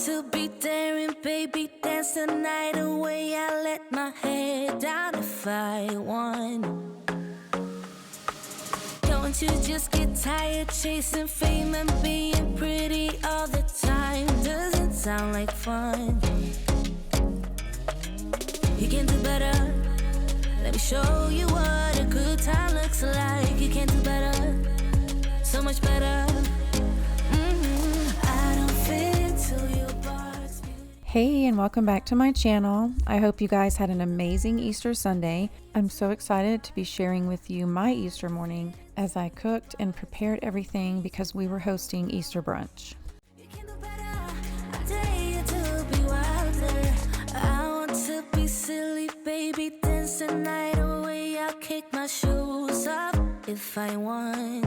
to be there and baby dance the night away. I let my head down if I won. Don't you just get tired chasing fame and being pretty all the time? Doesn't sound like fun. You can do better. Let me show you what a good time looks like. You can do better, so much better. I don't fit into your box. Hey, and welcome back to my channel. I hope you guys had an amazing Easter Sunday. I'm so excited to be sharing with you my Easter morning as I cooked and prepared everything because we were hosting Easter brunch. You can do better. I dare you to be wilder. I want to be silly, baby, dance the night away. I'll kick my shoes off if I want.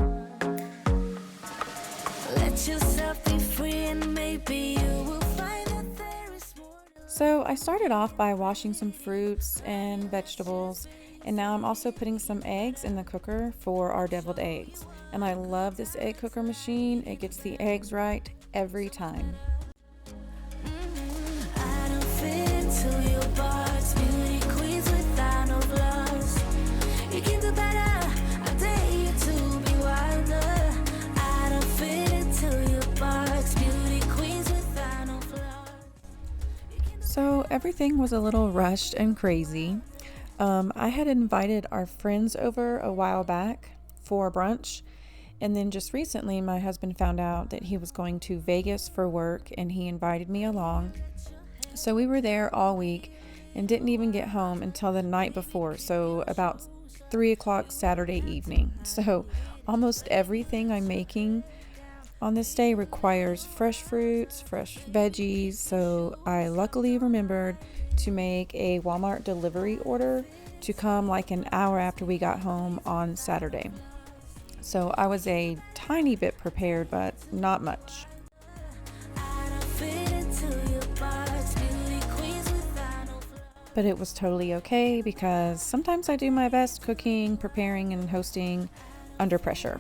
Let yourself be free and maybe you will find that there is more. So I started off by washing some fruits and vegetables, and now I'm also putting some eggs in the cooker for our deviled eggs. And I love this egg cooker machine. It gets the eggs right every time. I don't fit into your box. Beauty queens without no flaws. You can do better. I dare you to be wilder. I don't fit into your box. Beauty queens without no flaws. So everything was a little rushed and crazy. I had invited our friends over a while back for brunch, and then just recently my husband found out that he was going to Vegas for work and he invited me along. So we were there all week and didn't even get home until the night before, so about 3 o'clock Saturday evening. So almost everything I'm making on this day requires fresh fruits, fresh veggies, so I luckily remembered to make a Walmart delivery order to come like an hour after we got home on Saturday. So I was a tiny bit prepared, but not much. I don't fit into your box. Beauty queens without no flaws. But it was totally okay because sometimes I do my best cooking, preparing, and hosting under pressure.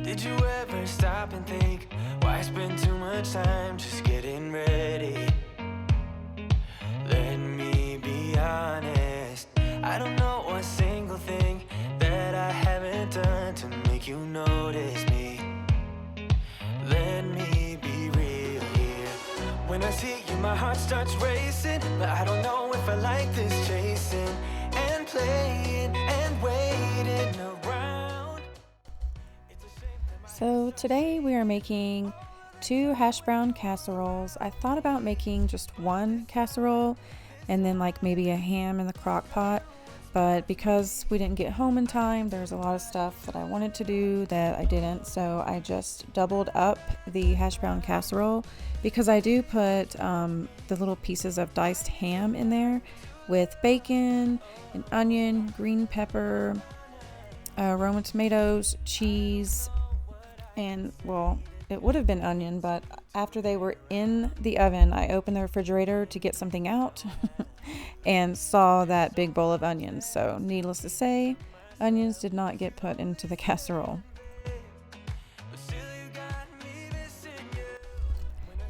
Did you ever stop and think, why spend too much time just getting ready? Let me be honest, I don't know one single thing that I haven't done to make you notice me. Let me be real here. When I see you, my heart starts racing, but I don't know if I like this chasing and playing and waiting around. So today we are making 2 hash brown casseroles. I thought about making just one casserole and then like maybe a ham in the crock pot, but because we didn't get home in time, there's a lot of stuff that I wanted to do that I didn't, so I just doubled up the hash brown casserole because I do put the little pieces of diced ham in there with bacon, an onion, green pepper, Roman tomatoes, cheese, and well, it would have been onion, but after they were in the oven, I opened the refrigerator to get something out and saw that big bowl of onions. So needless to say, onions did not get put into the casserole.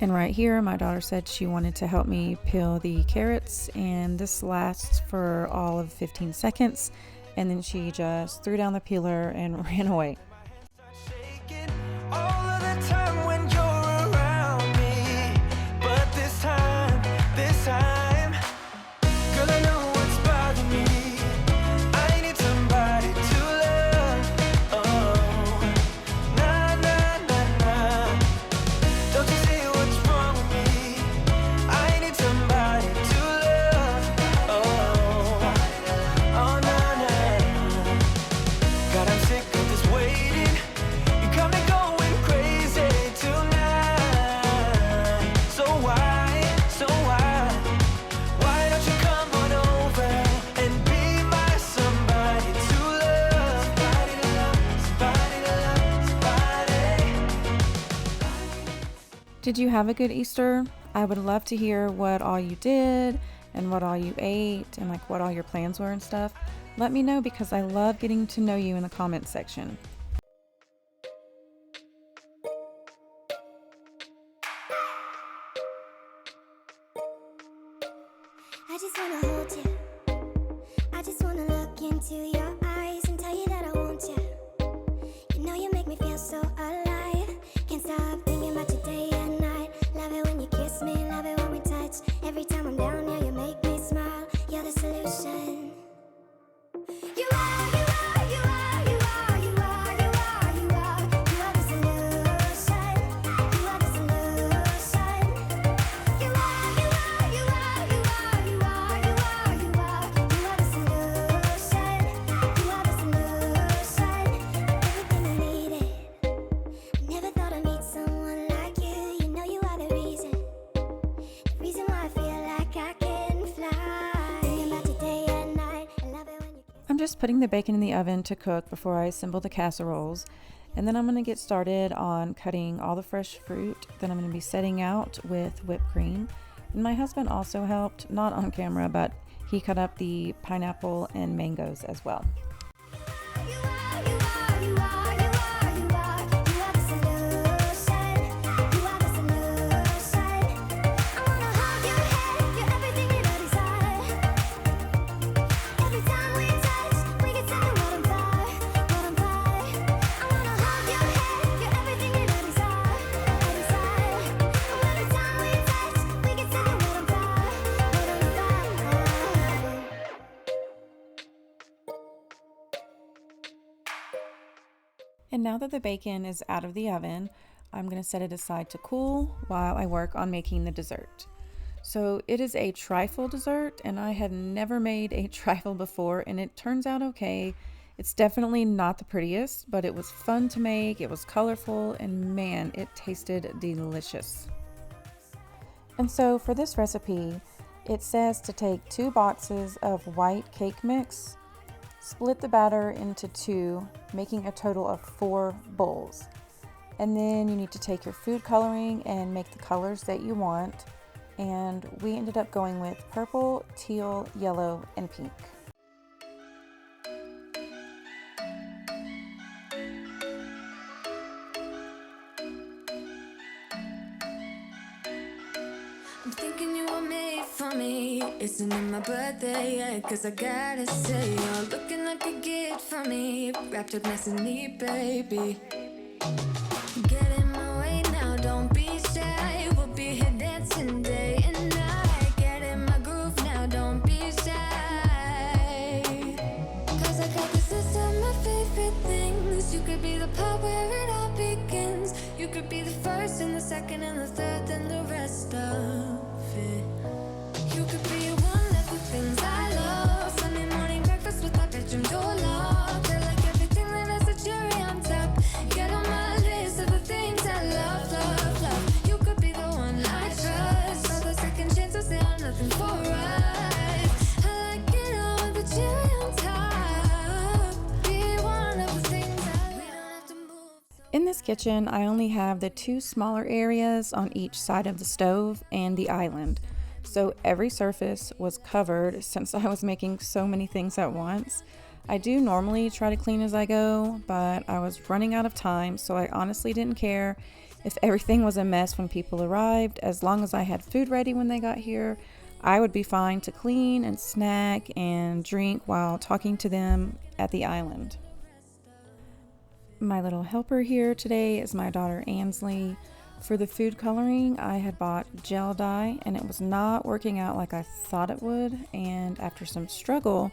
And right here, my daughter said she wanted to help me peel the carrots, and this lasts for all of 15 seconds. And then she just threw down the peeler and ran away. All of the time when you're around me, but this time, girl, I know what's bothering me. I need somebody to love. Oh, nah, nah, nah, nah. Don't you see what's wrong with me? I need somebody to love. Oh, oh, nah, nah. God, I'm sick of this waiting. You got me going crazy tonight. So why don't you come on over and be my somebody to love? Somebody to love, somebody to love, somebody. Did you have a good Easter? I would love to hear what all you did and what all you ate and like what all your plans were and stuff, let me know because I love getting to know you in the comments section. I just wanna hold you. I just wanna look into your eyes and tell you that I want you. You know you make me feel so alive. Can't stop thinking about you day and night. Love it when you kiss me, love it when we touch. Every time I'm down here, you make me smile. You're the solution. You are, you are, you are, you are, you are, you are, you are. You are the solution. You are the solution. You are, you are, you are, you are, you are, you are, you are. You are the solution. You are the solution. Everything I needed. I never thought I'd meet someone like you. You know you are the reason why I feel like I can fly. Thinking about you day and night. I love it when you. I'm just putting the bacon in the oven to cook before I assemble the casseroles. And then I'm going to get started on cutting all the fresh fruit that I'm going to be setting out with whipped cream. And my husband also helped, not on camera, but he cut up the pineapple and mangoes as well. You are, you are, you are, you are, you are. You are the solution. You are the solution. I wanna hold your head. You're everything that I desire. Every time we touch, we get set the world on fire, world on fire. I wanna hold your head. You're everything that I desire, I desire. Every time we touch, we get set the world on fire, world on fire. And now that the bacon is out of the oven, I'm going to set it aside to cool while I work on making the dessert. So it is a trifle dessert, and I had never made a trifle before, and it turns out okay. It's definitely not the prettiest, but it was fun to make, it was colorful, and man, it tasted delicious. And so for this recipe, it says to take 2 boxes of white cake mix, split the batter into 2, making a total of 4 bowls. And then you need to take your food coloring and make the colors that you want. And we ended up going with purple, teal, yellow, and pink. I'm thinking you were made for me. Isn't it my birthday yet? Cause I gotta say, you're looking like a gift for me. Wrapped up nice and neat, baby. Get in my way now, don't be shy. We'll be here dancing day and night. Get in my groove now, don't be shy. Cause I got this list of my favorite things. You could be the part where it all begins. You could be the first and the second and the third and the rest of it. You could be one of the things I love. Sunday morning breakfast with our bedroom door locked. I like everything that has a cherry on top. Get on my list of the things I love, love, love. You could be the one I trust. All the second chances, they are nothing for us. I like it all with the cherry on top. Be one of the things I love. We don't have to move. In this kitchen, I only have the 2 smaller areas on each side of the stove and the island. So every surface was covered since I was making so many things at once. I do normally try to clean as I go, but I was running out of time, so I honestly didn't care if everything was a mess when people arrived. As long as I had food ready when they got here, I would be fine to clean and snack and drink while talking to them at the island. My little helper here today is my daughter Ansley. For the food coloring, I had bought gel dye and it was not working out like I thought it would. And after some struggle,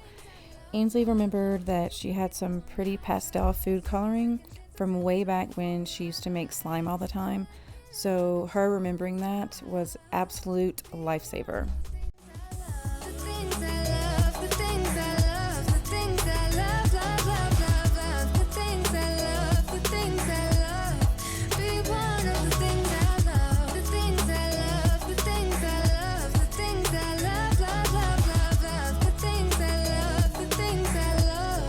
Ainsley remembered that she had some pretty pastel food coloring from way back when she used to make slime all the time. So her remembering that was absolute lifesaver. The things I love, the things I love, the things I love, love, love, love, love. The things I love, the things I love. Be one of the things I love. The things I love, the things I love, the things I love, love, love, love, love. The things I love, the things I love.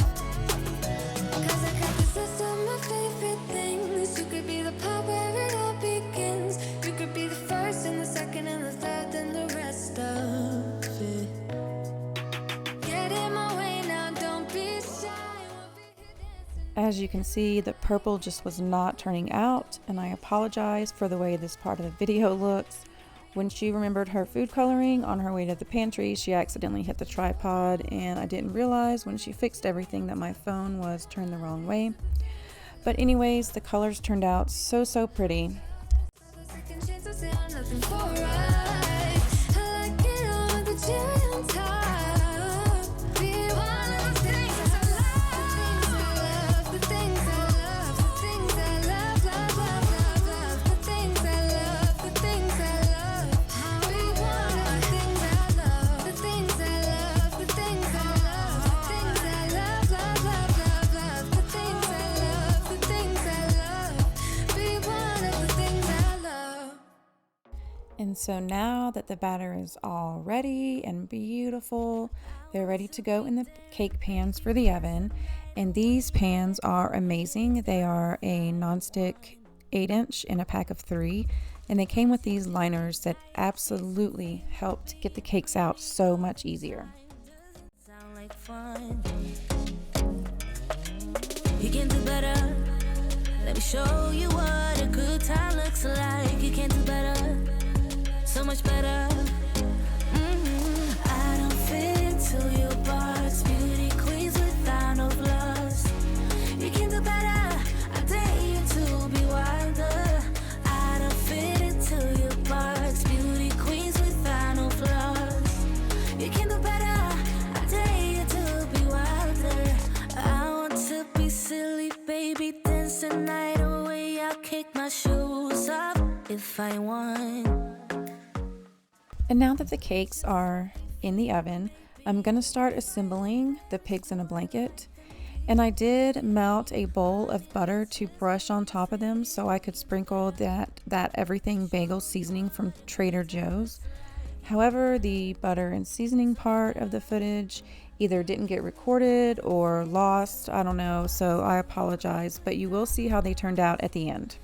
Cause I got this list of my favorite things. You could be the part where it all begins. You could be the first and the second and the third and the rest of as you can see, the purple just was not turning out, and I apologize for the way this part of the video looks. When she remembered her food coloring on her way to the pantry, she accidentally hit the tripod, and I didn't realize when she fixed everything that my phone was turned the wrong way. But anyways, the colors turned out so pretty. Second chances are nothing for us. I like it all with the cherry on top. Be one of the things I love, the things I love, the things I love, the things I love, the things I love. Be one of the things I love, the things I love, the things I love, the things I love, the things I love, the things I love. Be one of the things I love. And so now that the batter is all ready and beautiful, they're ready to go in the cake pans for the oven. And these pans are amazing. They are a nonstick 8-inch in a pack of 3. And they came with these liners that absolutely helped get the cakes out so much easier. Sound like fun. You can do better. Let me show you what a good time looks like. You can do better. So much better. I don't fit into your box. Beauty queens without no flaws. You can do better. I dare you to be wilder. I don't fit into your box. Beauty queens without no flaws. You can do better. I dare you to be wilder. I want to be silly, baby. Dance the night away. I'll kick my shoes off if I want. And now that the cakes are in the oven, I'm gonna start assembling the pigs in a blanket. And I did melt a bowl of butter to brush on top of them so I could sprinkle that everything bagel seasoning from Trader Joe's. However, the butter and seasoning part of the footage either didn't get recorded or lost, I don't know, so I apologize, but you will see how they turned out at the end.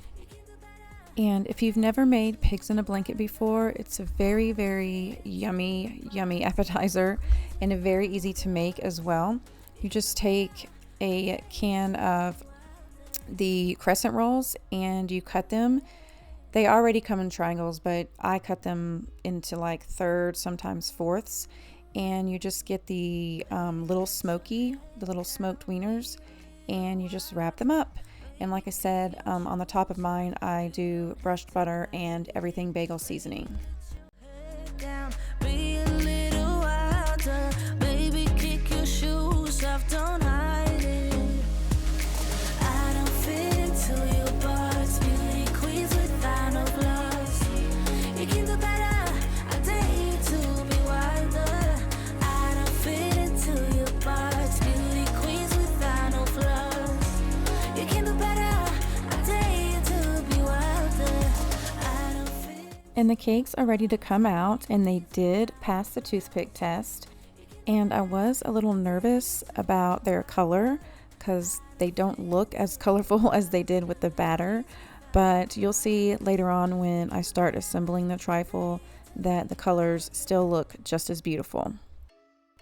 And if you've never made pigs in a blanket before, it's a very yummy appetizer and a very easy to make as well. You just take a can of the crescent rolls and you cut them. They already come in triangles, but I cut them into like thirds, sometimes fourths. And you just get the little smoky, the little smoked wieners, and you just wrap them up. And like I said, on the top of mine, I do brushed butter and everything bagel seasoning. Down, be a little wilder. Baby, kick your shoes off, don't hide it. I don't fit into your box. Beauty queens without no flaws. You can do better. I dare you to be wilder. I don't fit into your box. Beauty queens without no flaws. You can do better. I dare you to be wilder. I don't fit. And the cakes are ready to come out, and they did pass the toothpick test. And I was a little nervous about their color because they don't look as colorful as they did with the batter. But you'll see later on when I start assembling the trifle that the colors still look just as beautiful.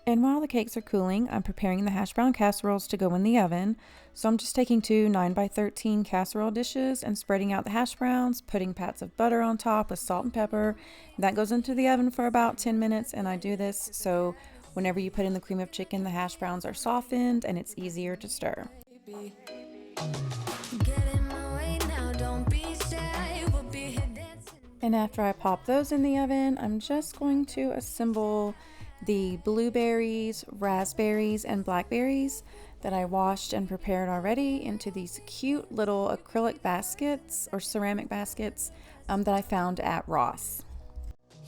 And while the cakes are cooling, I'm preparing the hash brown casseroles to go in the oven. So I'm just taking 2 9x13 casserole dishes and spreading out the hash browns, putting pats of butter on top with salt and pepper. That goes into the oven for about 10 minutes, and I do this so whenever you put in the cream of chicken, the hash browns are softened and it's easier to stir. Get in my way now, don't be shy. We'll be here dancing. And after I pop those in the oven, I'm just going to assemble the blueberries, raspberries, and blackberries that I washed and prepared already into these cute little acrylic baskets or ceramic baskets that I found at Ross.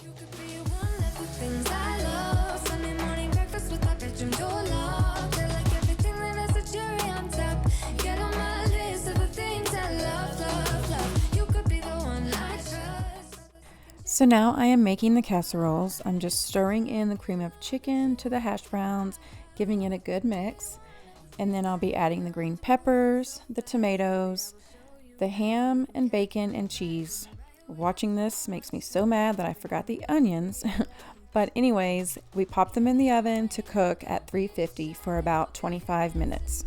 You could be one of the things I love. Sunday morning breakfast with my bedroom door locked. I like everything that has a cherry on top. Get on my list of the things I love. You could be the one I trust. So now I am making the casseroles. I'm just stirring in the cream of chicken to the hash browns, giving it a good mix. And then I'll be adding the green peppers, the tomatoes, the ham and bacon and cheese. Watching this makes me so mad that I forgot the onions. But anyways, we pop them in the oven to cook at 350 for about 25 minutes.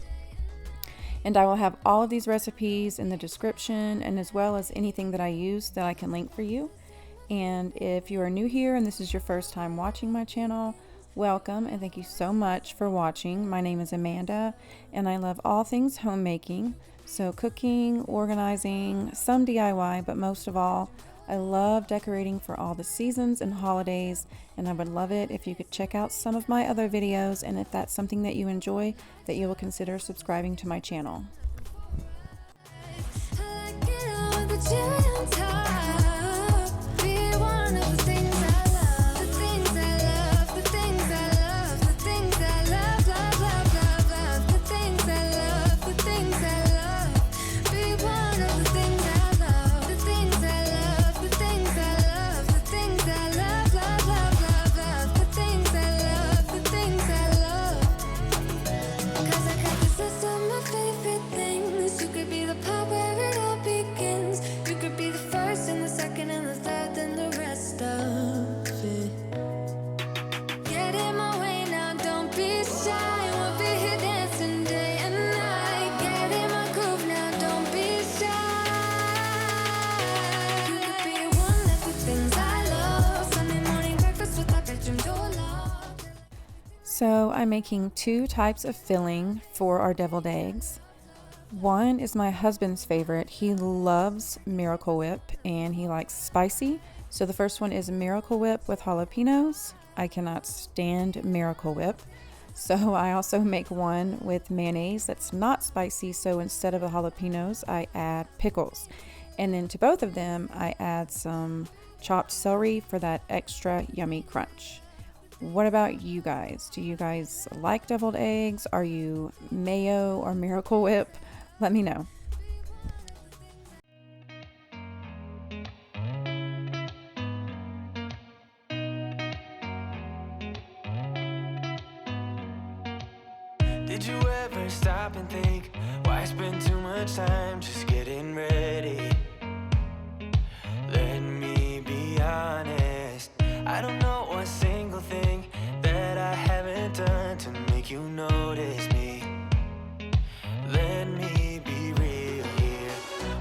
And I will have all of these recipes in the description, and as well as anything that I use that I can link for you. And if you are new here and this is your first time watching my channel, welcome and thank you so much for watching. My name is Amanda and I love all things homemaking. So cooking, organizing, some DIY, but most of all, I love decorating for all the seasons and holidays, and I would love it if you could check out some of my other videos, and if that's something that you enjoy, that you will consider subscribing to my channel. I like it all with the cherry on top. Be one of the things I love, the things I love, the things I love, the things I love, love, love, love, love, the things I love, the things I love. Be one of the things I love, the things I love, the things I love, the things I love, love, love, love, love, the things I love, the things I love. 'Cause I got this list of my favorite things. You could be the part where it all begins. You could be the first and the second and the third and the rest of it. Get in my way now, don't be shy. We'll be here dancing day and night. Get in my groove now, don't be shy. You could be one of the things I love. Sunday morning breakfast with our bedroom door locked. So I'm making two types of filling for our deviled eggs. One is my husband's favorite. He loves Miracle Whip and he likes spicy. So the first one is Miracle Whip with jalapenos. I cannot stand Miracle Whip. So I also make one with mayonnaise that's not spicy. So instead of the jalapenos, I add pickles. And then to both of them, I add some chopped celery for that extra yummy crunch. What about you guys? Do you guys like deviled eggs? Are you mayo or Miracle Whip? Let me know. Did you ever stop and think, why spend too much time just getting ready? Let me be honest, I don't know a single thing that I haven't done to make you notice me. Let me be real here.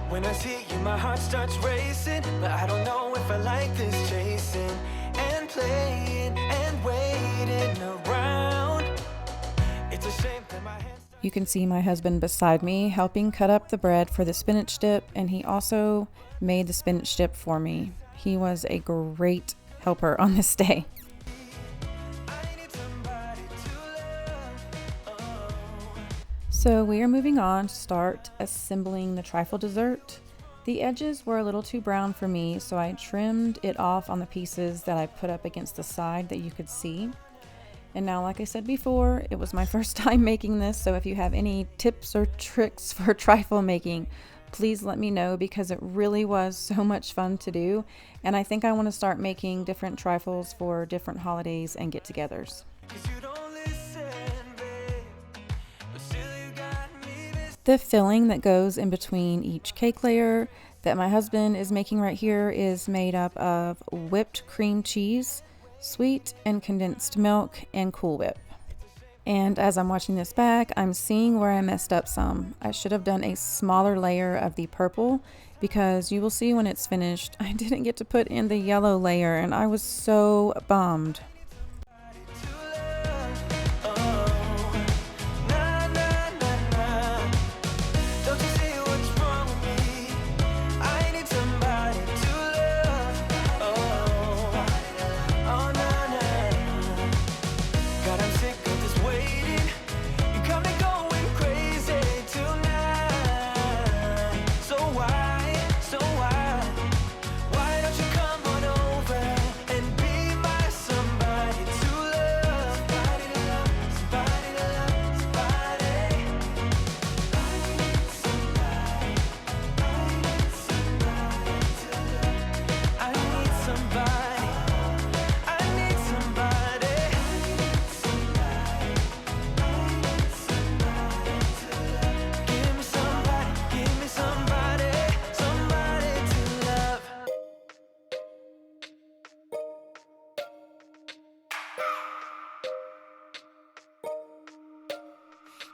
When I see you, my heart starts racing, but I don't know if I like this chasing and playing and waiting around. It's a shame that my hands. You can see my husband beside me helping cut up the bread for the spinach dip, and he also made the spinach dip for me. He was a great helper on this day. So we are moving on to start assembling the trifle dessert. The edges were a little too brown for me, so I trimmed it off on the pieces that I put up against the side that you could see. And now, like I said before, it was my first time making this, so if you have any tips or tricks for trifle making, please let me know, because it really was so much fun to do. And I think I want to start making different trifles for different holidays and get-togethers. 'Cause you don't listen, babe, but still you got me this. The filling that goes in between each cake layer that my husband is making right here is made up of whipped cream cheese, sweet and condensed milk, and Cool Whip. And as I'm watching this back, I'm seeing where I messed up some. I should have done a smaller layer of the purple, because you will see when it's finished, I didn't get to put in the yellow layer and I was so bummed.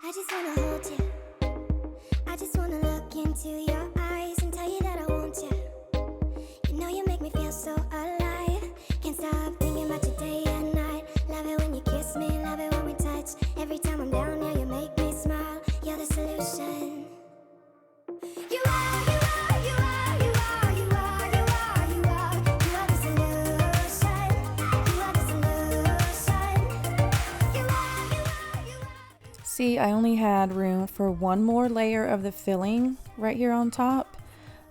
I just wanna hold you. I just wanna look into your eyes and tell you that I want you. You know you make me feel so alive. Can't stop thinking about you day and night. Love it when you kiss me, love it when we touch. Every time I'm down, yeah, you make me smile. You're the solution. You are, you are, you are, you are, you are, you are, you are. You are the solution. You are the solution. You are, you are, you are. See, I only had room for one more layer of the filling right here on top.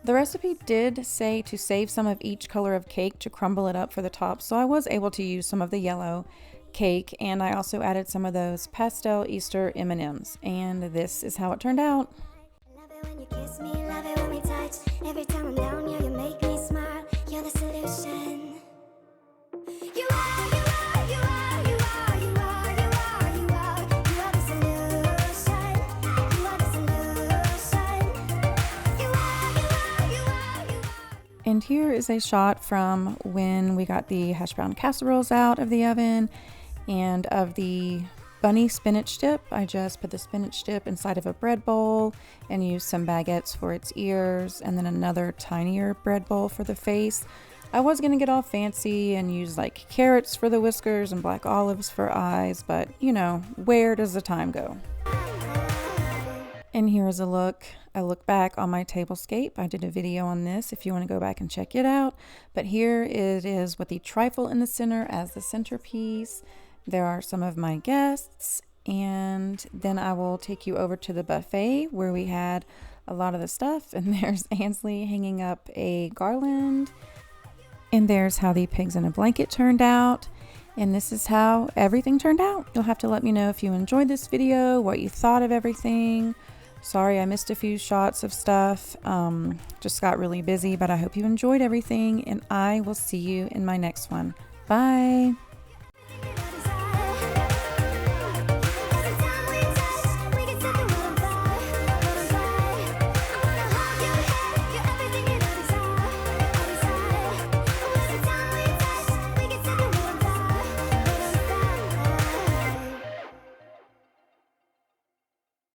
The recipe did say to save some of each color of cake to crumble it up for the top, so I was able to use some of the yellow cake, and I also added some of those pastel Easter M&Ms, and this is how it turned out. Love it when you kiss me, love it when we touch. Every time I'm down, yeah, you make me smile. You're the solution. You are, you are, you are, you are, you are, you are, you are. You are the solution. You are the solution. You are, you are, you are, you are. And here is a shot from when we got the hash brown casseroles out of the oven, and of the bunny spinach dip. I just put the spinach dip inside of a bread bowl and used some baguettes for its ears, and then another tinier bread bowl for the face. I was gonna get all fancy and use like carrots for the whiskers and black olives for eyes, but you know, where does the time go? And here is a look back on my tablescape. I did a video on this if you want to go back and check it out. But here it is with the trifle in the center as the centerpiece. There are some of my guests, and then I will take you over to the buffet where we had a lot of the stuff, and there's Ansley hanging up a garland, and there's how the pigs in a blanket turned out, and this is how everything turned out. You'll have to let me know if you enjoyed this video, what you thought of everything. Sorry I missed a few shots of stuff, just got really busy, but I hope you enjoyed everything, and I will see you in my next one. Bye!